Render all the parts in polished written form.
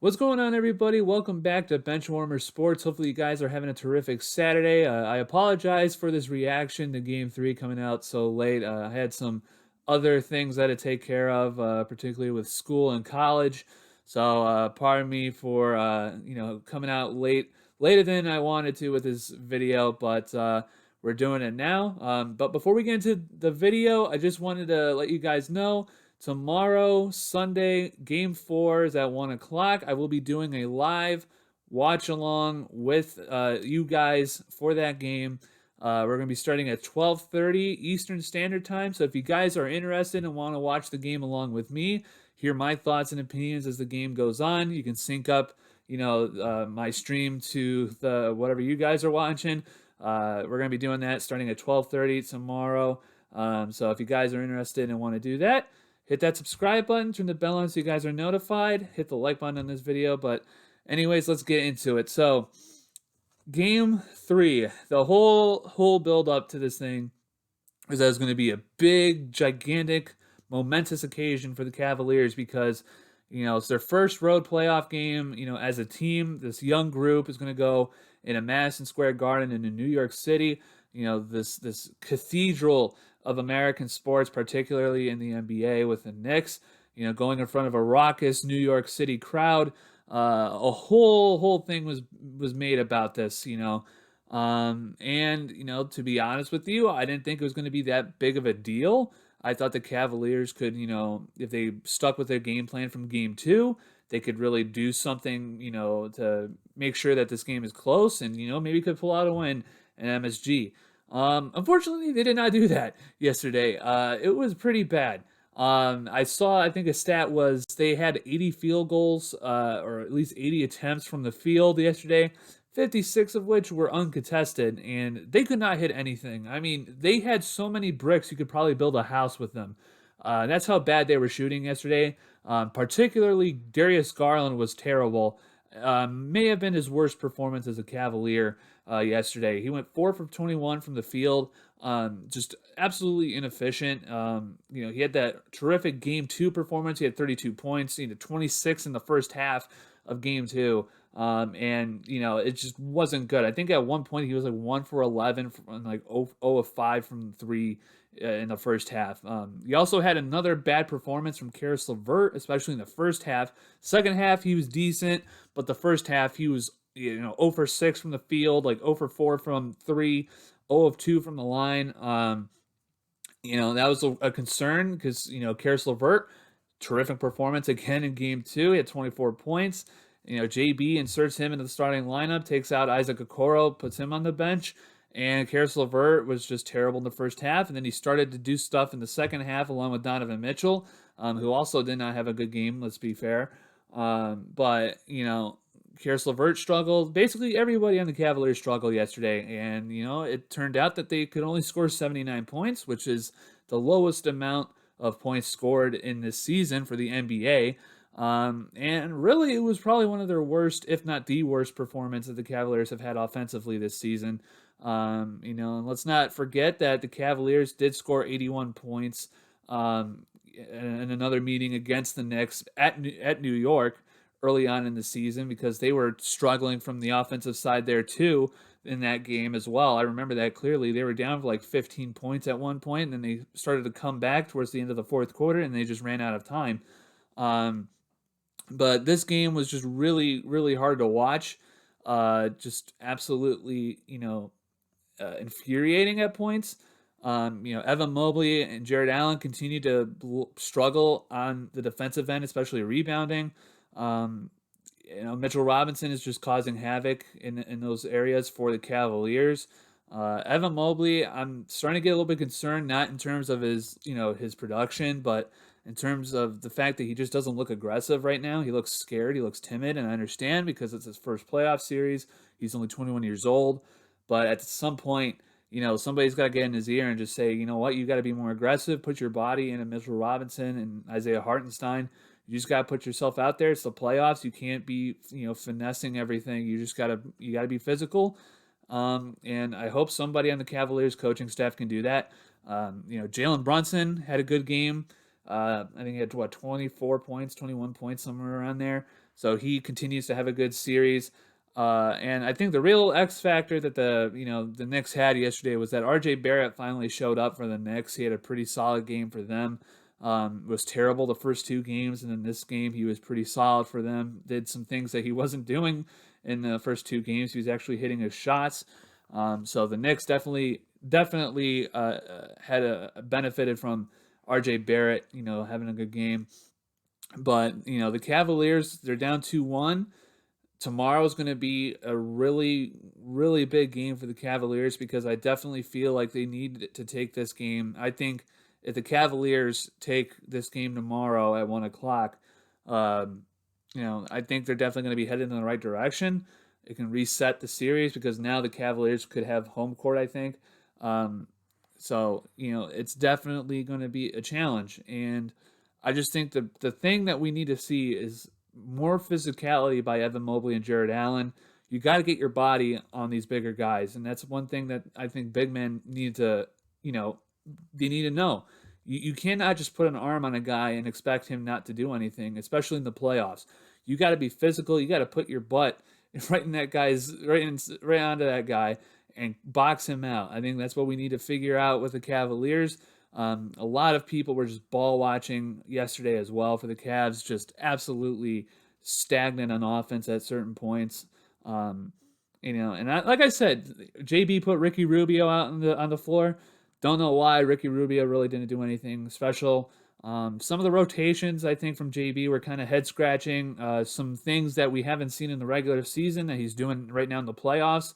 What's going on, everybody? Welcome back to Benchwarmer Sports. Hopefully, you guys are having a terrific Saturday. I apologize for this reaction to Game 3 coming out so late. I had some other things I had to take care of, particularly with school and college. So, pardon me for coming out later than I wanted to with this video, but we're doing it now. But before we get into the video, I just wanted to let you guys know. Tomorrow, Sunday, game 4 is at 1 o'clock. I will be doing a live watch along with you guys for that game. We're going to be starting at 12:30 Eastern Standard Time. So if you guys are interested and want to watch the game along with me, hear my thoughts and opinions as the game goes on, you can sync up, my stream to the whatever you guys are watching. We're going to be doing that starting at 12:30 tomorrow. So if you guys are interested and want to do that, hit that subscribe button, turn the bell on so you guys are notified, hit the like button on this video. But anyways, let's get into it. So game 3, the whole build up to this thing was that it was going to be a big, gigantic, momentous occasion for the Cavaliers because it's their first road playoff game. As a team, this young group is going to go in a Madison Square Garden in New York City. This cathedral of American sports, particularly in the NBA with the Knicks. Going in front of a raucous New York City crowd. A whole thing was made about this. To be honest with you, I didn't think it was going to be that big of a deal. I thought the Cavaliers could, if they stuck with their game plan from game 2, they could really do something, to make sure that this game is close and, maybe could pull out a win in MSG. Unfortunately, they did not do that yesterday. It was pretty bad. I think a stat was they had 80 field goals, or at least 80 attempts from the field yesterday, 56 of which were uncontested, and they could not hit anything. I mean, they had so many bricks you could probably build a house with them. That's how bad they were shooting yesterday. Particularly, Darius Garland was terrible. May have been his worst performance as a Cavalier yesterday. He went 4 for 21 from the field, just absolutely inefficient. He had that terrific Game 2 performance. He had 32 points. He had 26 in the first half of Game 2. It just wasn't good. I think at one point he was like 1 for 11 and like 0 of 5 from 3 in the first half. He also had another bad performance from Karis LeVert, especially in the first half. Second half he was decent, but the first half he was 0 for 6 from the field, like 0 for 4 from 3, 0 of 2 from the line. That was a concern because Karis LeVert, terrific performance again in game 2. He had 24 points. JB inserts him into the starting lineup, takes out Isaac Okoro, puts him on the bench, and Karis LeVert was just terrible in the first half, and then he started to do stuff in the second half along with Donovan Mitchell, who also did not have a good game, let's be fair. Karis LeVert struggled. Basically, everybody on the Cavaliers struggled yesterday, and it turned out that they could only score 79 points, which is the lowest amount of points scored in this season for the NBA. And really, it was probably one of their worst, if not the worst, performance that the Cavaliers have had offensively this season. And let's not forget that the Cavaliers did score 81 points in another meeting against the Knicks at New York early on in the season because they were struggling from the offensive side there too in that game as well. I remember that clearly. They were down for like 15 points at one point, and then they started to come back towards the end of the fourth quarter, and they just ran out of time. But this game was just really, really hard to watch. Just absolutely, infuriating at points. Evan Mobley and Jared Allen continue to struggle on the defensive end, especially rebounding. Mitchell Robinson is just causing havoc in those areas for the Cavaliers. Evan Mobley, I'm starting to get a little bit concerned, not in terms of his production, but in terms of the fact that he just doesn't look aggressive right now. He looks scared. He looks timid, and I understand because it's his first playoff series. He's only 21 years old. But at some point, somebody's got to get in his ear and just say, you know what, you got to be more aggressive. Put your body into Mitchell Robinson and Isaiah Hartenstein. You just got to put yourself out there. It's the playoffs. You can't be, finessing everything. You gotta be physical. And I hope somebody on the Cavaliers coaching staff can do that. Jalen Brunson had a good game. I think he had 24 points, 21 points, somewhere around there. So he continues to have a good series. And I think the real X factor that the Knicks had yesterday was that RJ Barrett finally showed up for the Knicks. He had a pretty solid game for them. Was terrible the first two games, and then this game he was pretty solid for them. Did some things that he wasn't doing in the first two games. He was actually hitting his shots. So the Knicks definitely had benefited from RJ Barrett, having a good game. But the Cavaliers, they're down 2-1. Tomorrow is going to be a really, really big game for the Cavaliers because I definitely feel like they need to take this game. I think if the Cavaliers take this game tomorrow at 1 o'clock, I think they're definitely going to be headed in the right direction. It can reset the series because now the Cavaliers could have home court, I think. So it's definitely going to be a challenge. And I just think the thing that we need to see is more physicality by Evan Mobley and Jared Allen. You got to get your body on these bigger guys. And that's one thing that I think big men need to, they need to know. You cannot just put an arm on a guy and expect him not to do anything, especially in the playoffs. You got to be physical. You got to put your butt right in that guy's right onto that guy and box him out. I think that's what we need to figure out with the Cavaliers. A lot of people were just ball watching yesterday as well for the Cavs, just absolutely stagnant on offense at certain points. Like I said, JB put Ricky Rubio out on the floor. Don't know why Ricky Rubio really didn't do anything special. Some of the rotations, I think, from JB were kind of head scratching. Some things that we haven't seen in the regular season that he's doing right now in the playoffs.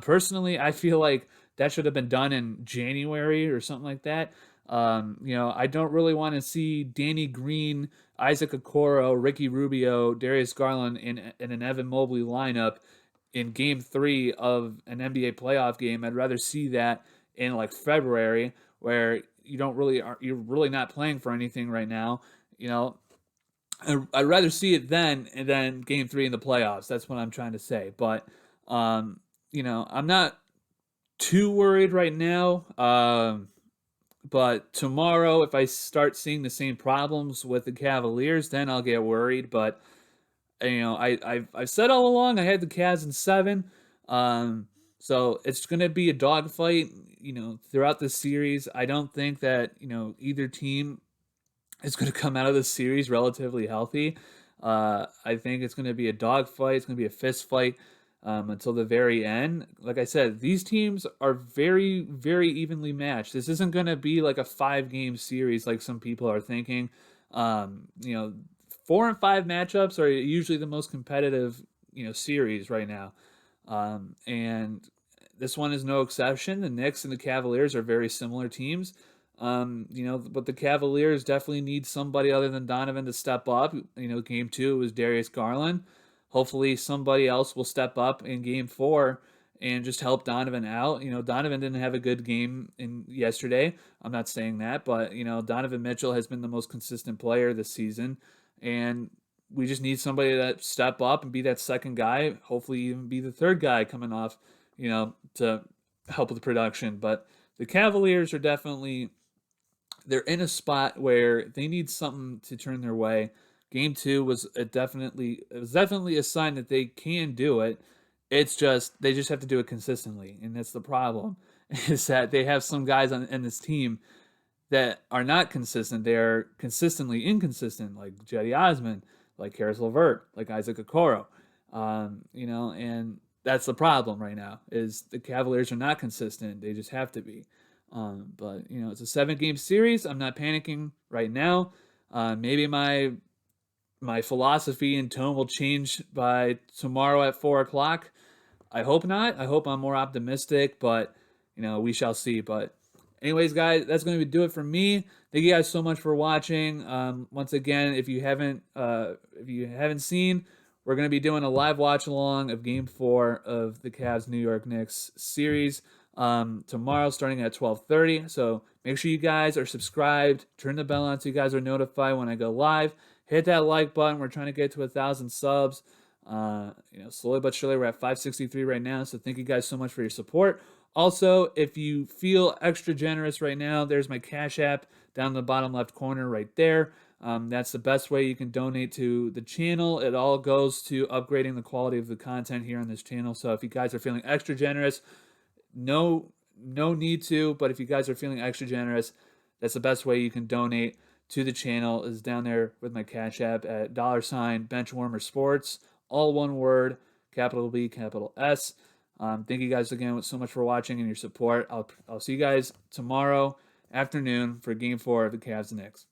Personally, I feel like that should have been done in January or something like that. I don't really want to see Danny Green, Isaac Okoro, Ricky Rubio, Darius Garland in an Evan Mobley lineup in Game 3 of an NBA playoff game. I'd rather see that in like February, where you're really not playing for anything right now. I'd rather see it then and then Game 3 in the playoffs. That's what I'm trying to say. But I'm not too worried right now. But tomorrow, if I start seeing the same problems with the Cavaliers, then I'll get worried. But I've said all along I had the Cavs in 7. So it's going to be a dogfight, throughout the series. I don't think that either team is going to come out of the series relatively healthy. I think it's going to be a dogfight. It's going to be a fist fight. Until the very end. Like I said, these teams are very, very evenly matched. This isn't going to be like a 5-game series like some people are thinking. 4 and 5 matchups are usually the most competitive, series right now. And this one is no exception. The Knicks and the Cavaliers are very similar teams. But the Cavaliers definitely need somebody other than Donovan to step up. Game 2 was Darius Garland. Hopefully somebody else will step up in Game 4 and just help Donovan out. Donovan didn't have a good game yesterday. I'm not saying that, but Donovan Mitchell has been the most consistent player this season, and we just need somebody to step up and be that second guy. Hopefully, even be the third guy coming off, to help with the production. But the Cavaliers are they're in a spot where they need something to turn their way. Game 2 was definitely a sign that they can do it. It's just they just have to do it consistently, and that's the problem. Is that they have some guys in this team that are not consistent. They are consistently inconsistent, like Jetty Osman, like Karis LeVert, like Isaac Okoro. And that's the problem right now. Is the Cavaliers are not consistent. They just have to be. But it's a 7-game series. I'm not panicking right now. Maybe my philosophy and tone will change by tomorrow at 4 o'clock. I hope not. I hope I'm more optimistic, but we shall see. But anyways, guys, that's going to do it for me. Thank you guys so much for watching. Once again, if you haven't seen, we're going to be doing a live watch along of Game 4 of the Cavs New York Knicks series tomorrow, starting at 12:30. So make sure you guys are subscribed. Turn the bell on so you guys are notified when I go live. Hit that like button. We're trying to get to 1,000 subs. Slowly but surely, we're at 563 right now. So thank you guys so much for your support. Also, if you feel extra generous right now, there's my Cash App down in the bottom left corner right there. That's the best way you can donate to the channel. It all goes to upgrading the quality of the content here on this channel. So if you guys are feeling extra generous, no need to, but if you guys are feeling extra generous, that's the best way you can donate to the channel is down there with my Cash App at $Benchwarmer Sports, all one word, capital B, capital S. Thank you guys again so much for watching and your support. I'll see you guys tomorrow afternoon for Game 4 of the Cavs and Knicks.